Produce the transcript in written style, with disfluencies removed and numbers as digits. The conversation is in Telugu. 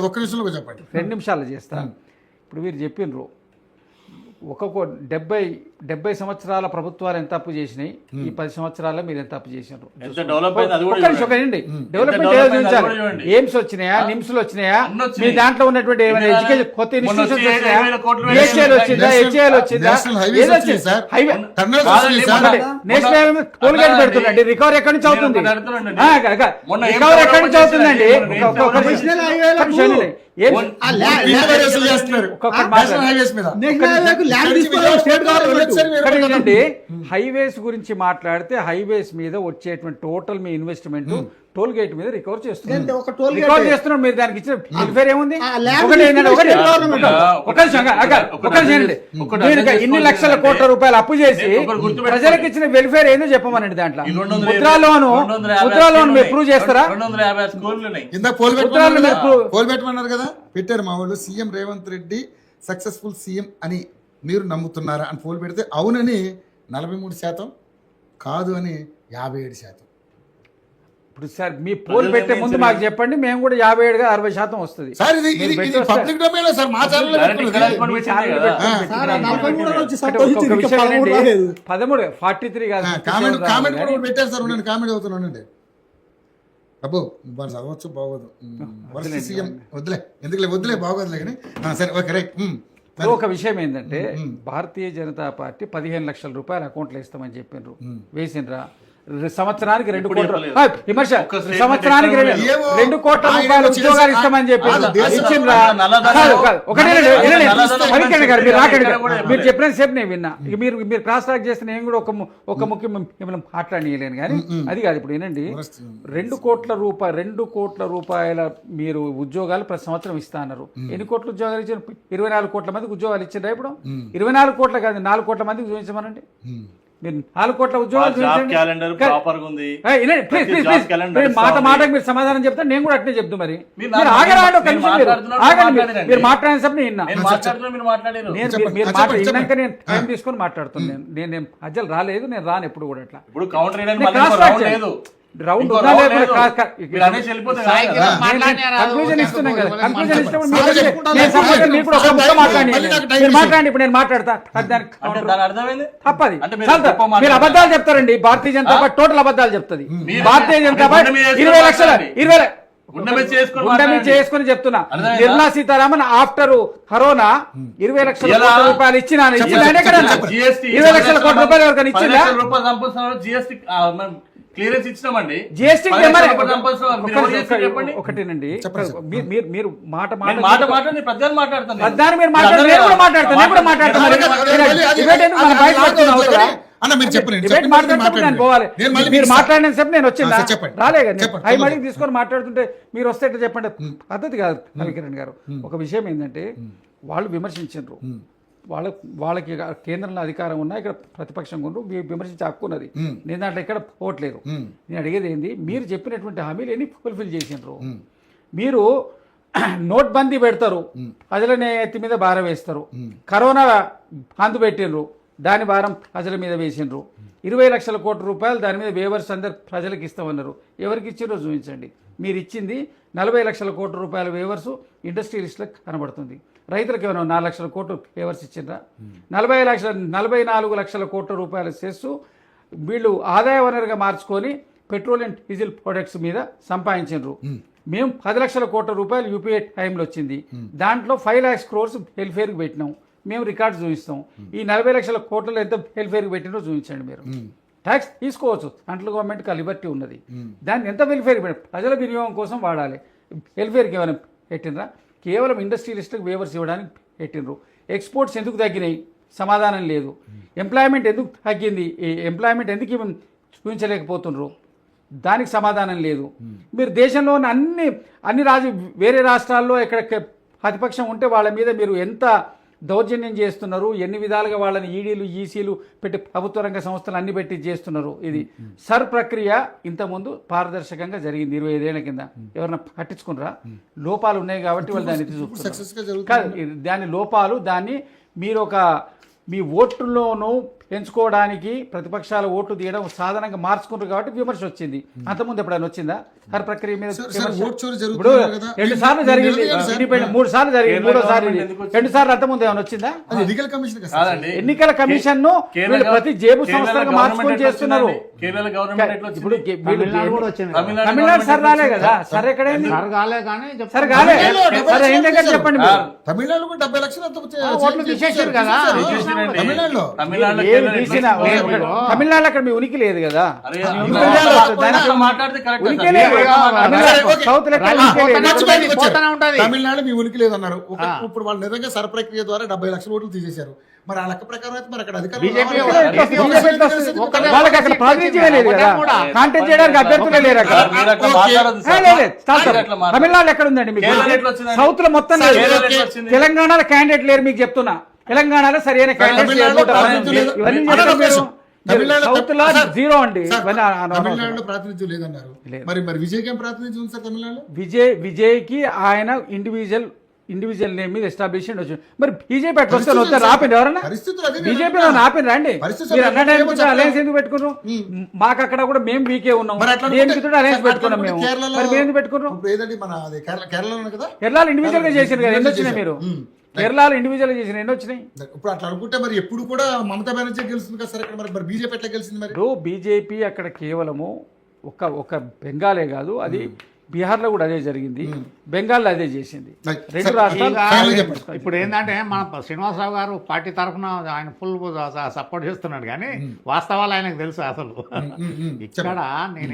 ఒక్క నిమిషంలో చెప్పండి. 2 నిమిషాలు చేస్తా. ఇప్పుడు మీరు చెప్పినరు ఒక్కొక్క 70 సంవత్సరాల ప్రభుత్వాలు ఎంత అప్పు చేసినాయి, ఈ 10 సంవత్సరాల్లో మీరు ఎంత అప్పు చేసినారు. డెవలప్మెంట్ ఏదో చూపించాలి. ఎయిమ్స్ వచ్చినాయా, నిమ్స్లు వచ్చినాయా, మీ దాంట్లో ఉన్నటువంటి ఏమైనా ఎడ్యుకేషన్ కొత్త ఇన్స్టిట్యూషన్స్ వచ్చినాయా, బిఎస్ఏలు వచ్చిందా, హెచ్ఏఎల్ వచ్చిందా, ఏదో వచ్చింది. Highway national highway toll gate పెడుతుందండి. రికవరీ ఎక్కడి నుంచి అవుతుంది? రికవరీ ఎక్కడి నుంచి అవుతుందండి? హైవేస్ గురించి మాట్లాడితే హైవేస్ మీద వచ్చేటువంటి టోటల్ మీ ఇన్వెస్ట్మెంట్ టోల్ గేట్ మీద రికవర్ చేస్తున్నారు. మీరు దానికి ఇచ్చిన వెల్ఫేర్ ఏముంది? ఇన్ని లక్షల కోట్ల రూపాయలు అప్పు చేసి ప్రజలకు ఇచ్చిన వెల్ఫేర్ ఏందో చెప్పమనండి. దాంట్లో ముద్రా లోన్ మీరు ప్రూవ్ చేస్తారా? పోల్ పెట్టమన్నారు కదా, పెట్టారు మా వాళ్ళు. CM Revanth Reddy successful CM అని మీరు నమ్ముతున్నారా అని పోల్ పెడితే అవునని 43%, కాదు అని 57%. ఇప్పుడు సార్ మీ పోల్ పెట్టే ముందు మాకు చెప్పండి, మేము కూడా 57గా 60% వస్తుంది. సార్ ఇది పబ్లిక్ డొమైన్ సార్, మా ఛానల్ 43 కాదు. కామెంట్ కూడా పెట్టారు సార్, ఉండండి కామెంట్ అవుతున్నానండి. అబ్బో వాళ్ళు చదవచ్చు, బాగోదు. వర్ష సీఎం వద్దులే, ఎందుకులే వద్దులే, బాగోదులే కానీ సరే ఓకే రైట్. ఒక విషయం ఏంటంటే భారతీయ జనతా పార్టీ 15 లక్షల రూపాయలు అకౌంట్లో ఇస్తామని చెప్పిండ్రు, వేసిండ్రా? సంవత్సరానికి 2 కోట్ల విమర్శ, సంవత్సరానికి 2 కోట్ల రూపాయలు ఉద్యోగాలు ఇస్తామని చెప్పి ఇచ్చిండ్రా? మీరు చెప్పిన సేపు నేను విన్నా. ఇక మీరు క్రాస్ టాక్ చేస్తే నేను కూడా ఒక ముఖ్యం మిమ్మల్ని మాట్లాడలేను కానీ అది కాదు. ఇప్పుడు ఏంటండి, 2 కోట్ల రూపాయల మీరు ఉద్యోగాలు ప్రతి సంవత్సరం ఇస్తా అన్నారు. ఎన్ని కోట్ల ఉద్యోగాలు ఇచ్చారు? 24 కోట్ల మందికి ఉద్యోగాలు ఇచ్చిండ్రా? ఇప్పుడు 24 కోట్ల కాదు, 4 కోట్ల మందికి చూపించమనండి. మీరు 4 కోట్ల ఉద్యోగాలు మాటకు మీరు సమాధానం చెప్తా, నేను కూడా అట్నే చెప్తాను. మరి మీరు ఆగరాడు మీరు మాట్లాడిన విన్నా. మీరు విన్నాక నేను టైం తీసుకొని మాట్లాడుతున్నాను. నేను అజ్జలు రాలేదు, నేను రాను ఎప్పుడు కూడా. అట్లా రౌండ్ కన్క్లూజన్ ఇస్తున్నాం కదా, కన్క్లూజన్ ఇచ్చినప్పుడు మాట్లాడండి. ఇప్పుడు నేను మాట్లాడతా, తప్పది. మీరు అబద్ధాలు చెప్తారండి. భారతీయ జనతా పార్టీ టోటల్ అబద్ధాలు చెప్తుంది. భారతీయ జనతా పార్టీ 20 చేసుకుని చెప్తున్నా. నిర్మలా సీతారామన్ ఆఫ్టర్ కరోనా 20 లక్షల కోట్ల రూపాయలు ఇచ్చినా 20 లక్షల కోట్ల రూపాయలు ఎవరికైనా ఇచ్చిందా? క్లియరెన్స్ ఇచ్చినామండి. ఒకటేనండి, మీరు మాట మీరు మాట్లాడిన సేపు నేను వచ్చిందా? రాలేదు. మళ్ళీ తీసుకొని మాట్లాడుతుంటే మీరు వస్తే చెప్పండి, పద్ధతి కాదు. రవికిరణ్ గారు, ఒక విషయం ఏంటంటే వాళ్ళు విమర్శించారు. వాళ్ళకి కేంద్రంలో అధికారం ఉన్నా, ఇక్కడ ప్రతిపక్షంగా ఉండు, విమర్శించే హక్కు ఉన్నది. నేను దాంట్లో ఎక్కడ పోవట్లేదు. నేను అడిగేది ఏంది, మీరు చెప్పినటువంటి హామీలు ఎన్ని ఫుల్ఫిల్ చేసినారు? మీరు నోట్బందీ పెడతారు, ప్రజల ఎత్తి మీద భారం వేస్తారు. కరోనా అందు పెట్టినరు, దాని భారం ప్రజల మీద వేసినారు. 20 లక్షల కోట్ల రూపాయలు దాని మీద వేవర్స్ అందరు ప్రజలకు ఇస్తామన్నారు. ఎవరికి ఇచ్చిండ్రో చూపించండి. మీరు ఇచ్చింది 40 లక్షల కోట్ల రూపాయల వేవర్స్ ఇండస్ట్రియలిస్టులకు కనబడుతుంది. రైతులకు ఏమైనా 4 లక్షల కోట్లు వేవర్స్ ఇచ్చిండ్రా? 44 లక్షల కోట్ల రూపాయల సెస్ వీళ్ళు ఆదాయ వనరుగా మార్చుకొని పెట్రోలియం డీజిల్ ప్రొడక్ట్స్ మీద సంపాదించారు. మేము 10 లక్షల కోట్ల రూపాయలు యూపీఏ టైంలో వచ్చింది. దాంట్లో 5 lakhs crores వెల్ఫేర్కి పెట్టినాం. మేము రికార్డు చూపిస్తాం. ఈ 40 లక్షల కోట్లలో ఎంత వెల్ఫేర్కి పెట్టినో చూపించండి. మీరు ట్యాక్స్ తీసుకోవచ్చు, సెంట్రల్ గవర్నమెంట్కి లిబర్టీ ఉన్నది. దాన్ని ఎంత వెల్ఫేర్కి ప్రజల వినియోగం కోసం వాడాలి. వెల్ఫేర్కి ఏమైనా పెట్టినరా? కేవలం ఇండస్ట్రియలిస్టులకు వేవర్స్ ఇవ్వడానికి పెట్టినరు. ఎక్స్పోర్ట్స్ ఎందుకు తగ్గినాయి? సమాధానం లేదు. ఎంప్లాయ్మెంట్ ఎందుకు తగ్గింది? ఎంప్లాయ్మెంట్ ఎందుకు చూపించలేకపోతున్నారు? దానికి సమాధానం లేదు. మీరు దేశంలో ఉన్న అన్ని వేరే రాష్ట్రాల్లో ఎక్కడ ప్రతిపక్షం ఉంటే వాళ్ళ మీద మీరు ఎంత దౌర్జన్యం చేస్తున్నారు, ఎన్ని విధాలుగా వాళ్ళని ఈడీలు ఈసీలు పెట్టి ప్రభుత్వ రంగ సంస్థలు అన్ని పెట్టి చేస్తున్నారు. ఇది సర్ ప్రక్రియ ఇంతకుముందు పారదర్శకంగా జరిగింది 25 ఏళ్ల కింద. ఎవరన్నా పట్టించుకున్నారా? లోపాలు ఉన్నాయి కాబట్టి వాళ్ళు దాన్ని చూపుతున్నారు. దాని లోపాలు, దాన్ని మీరు మీ ఓట్లలోనూ పెంచుకోవడానికి ప్రతిపక్షాల ఓట్లు తీయడం సాధనంగా మార్చుకుంటారు కాబట్టి విమర్శ వచ్చింది. అంతకుముందు ఎప్పుడైనా వచ్చిందా హర్ ప్రక్రియ మీద సార్, విమర్శ? ఓట్ చోరీ ఇప్పుడు జరుగుతుంది కదా. 2 సార్లు జరిగింది, ఇండిపెండెంట్ 3 సార్లు జరిగింది, 3వ సారి 2 సార్లు అంతకుముందు ఏమైనా వచ్చిందా? అది ఎన్నికల కమిషన్ కదా సార్. కాదండి. ఎన్నికల కమిషన్ ను వీళ్ళు ప్రతి జేబు సంస్థలుగా మార్చుకొని చేస్తున్నారు. కేరళ గవర్నమెంట్ ఎట్లా ఇప్పుడు వచ్చింది? తమిళనాడు కూడా వచ్చింది. తమిళనాడు సర్ రాలే కదా, సరే ఎక్కడైంది? సార్ కాలే కానీ సరే కాలే, సరే ఏం దగ్గర చెప్పండి మీరు. తమిళనాడులో కూడా 70 లక్షలు అంత ఓట్లు తీసేశారు కదా. తీసేసిరండి. తమిళనాడులో తమిళనాడులో ఏం కేరళ తీసినా తమిళనాడులో అక్కడ మీ ఉనికి లేదు కదా. అరే, మీ ఉనికి తమిళనాడులో లేదు. దానికి అట్లా మాట్లాడితే కరెక్ట్ ఉనికి సార్. లేదు. సరే, ఓకే. సౌత్ లెక్క రాజు ఉనికి లేదు. మర్చిపోయి వచ్చారు. పోతానే ఉంటది. తమిళనాడు మీ ఉనికి లేదన్నారు. ఇప్పుడు వాళ్ళు నిజంగా సర ప్రక్రియ ద్వారా 70 లక్షల ఓట్లు తీసేశారు. మరి ఆ లెక్క ప్రకారం అయితే మరి అక్కడ అధికారులు బీజేపీ రావాలి. వాళ్ళకి అక్కడ ప్రాతినిధ్యమే లేదు కదా, కాంటెస్ట్ చేయడానికి అభ్యర్థులే లేరు అక్కడ. మీరు అట్లా ఓకే. మాట్లాడొద్దు ఏ, సార్. లేదు, లేదు. చాలు మీరు సార్. అట్లా మాట్లాడొద్దు. తమిళనాడు ఎక్కడ ఉందండి మీకు? కేరళ ఎట్లా వచ్చిందండి? సౌత్ లో మొత్తం లేదు. కేరళ ఎట్లా వచ్చింది? తెలంగాణలో క్యాండిడేట్ లేరు మీకు చెప్తున్నా. తెలంగాణలో సరైన క్యాండిడేట్ తమిళనాడులో ప్రాతినిధ్యం లేదు. ఇవన్నీ అదే చెప్తారు మీరు. అవకాశం. తమిళనాడులో సౌత్ లో సార్, జీరో అండి. సార్, ఇవన్నీ అనవసరం. తమిళనాడులో ప్రాతినిధ్యం లేదన్నారు. లేదు. మరి విజయ్కి ఏం ప్రాతినిధ్యం ఉంది సార్ తమిళనాడులో? విజయ్కి ఆయన ఇండివిజువల్ నేమ్ మీద ఎస్టాబ్లిష్ వచ్చి మరి బీజేపీ అట్లా వస్తే వస్తారు ఆపింది ఎవరన్నా? పరిస్థితులు అది బీజేపీ ఆపింది రండి. పరిస్థితులు మీరు అన్న ఏమో టైం చెప్పలేదు. అలయన్స్ ఎందుకు పెట్టుకున్నారు? మాకు అక్కడ కూడా మేము వీకే ఉన్నాం. మరి అట్లా దేనికి అనుకుంటే- అలయన్స్ అట్లా పెట్టుకున్నాం మేము. అనుకుంటే కేరళలో మరి మేము ఎందుకు పెట్టుకున్నాం? ఇప్పుడు ఏదండి మన అది కేరళలో కదా. కేరళలో ఇండివిజువల్ గా చేసారు కదా, ఎన్ని వచ్చినాయి మీరు? ఉమ్. కేరళలో ఇండివిజువల్ గా చేసిన ఎన్ని వచ్చినాయి? ఇప్పుడు అట్లా అనుకుంటే మరి ఎప్పుడు కూడా మమతా బెనర్జీ గెలుస్తుంది కదా సార్ ఇక్కడ. మరి బీజేపీ ఎట్లా గెలిచింది మరి? ఇప్పుడు బీజేపీ అక్కడ కేవలము ఒక బెంగాలే కాదు, అది బీహార్లో కూడా అదే జరిగింది, బెంగాల్లో అదే చేసింది. రెండు సార్, రాష్ట్రాలు ఫైనల్గా చెప్పండి. ఇప్పుడు ఏంటంటే మన శ్రీనివాసరావు గారు పార్టీ తరఫున ఆయన ఫుల్ సపోర్ట్ చేస్తున్నాడు కానీ వాస్తవాలు ఆయనకు తెలుసు అసలు. ఇక్కడ నేను